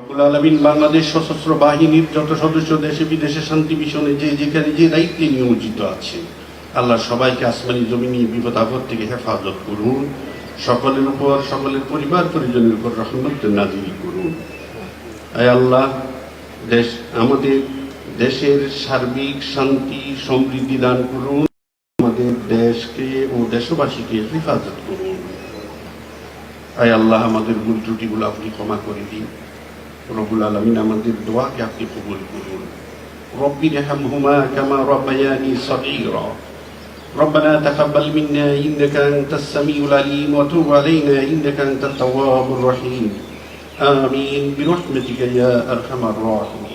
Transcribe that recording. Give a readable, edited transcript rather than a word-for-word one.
রব্বুল আলামিন বাংলাদেশ সশস্ত্র বাহিনীর যত সদস্য দেশে বিদেশে শান্তি মিশনে যেখানে যে দায়িত্বে নিয়োজিত আছে, আল্লাহ সবাইকে আসমানি জমিনি বিপদ আপদ থেকে হেফাজত করুন। সকলের উপর, সকলের পরিবার পরিজনের উপর রহমত নাজিল করুন। আয় আল্লাহ, আমাদের দেশের সার্বিক শান্তি সমৃদ্ধি দান করুন। আমাদের দেশকে ও দেশবাসীকে হেফাজত করুন। আয় আল্লাহ, আমাদের ভুল ত্রুটিগুলো আপনি ক্ষমা করে দিন। রব্বুল আলামিন আমাদের দোয়াকে আপনি কবুল করুন। রব্বি রহমহুমা কামা রাব্বায়ানি সগীরা। ربنا تقبل منا إنك أنت السميع العليم وتب علينا إنك أنت التواب الرحيم. آمين برحمتك يا أرحم الراحمين.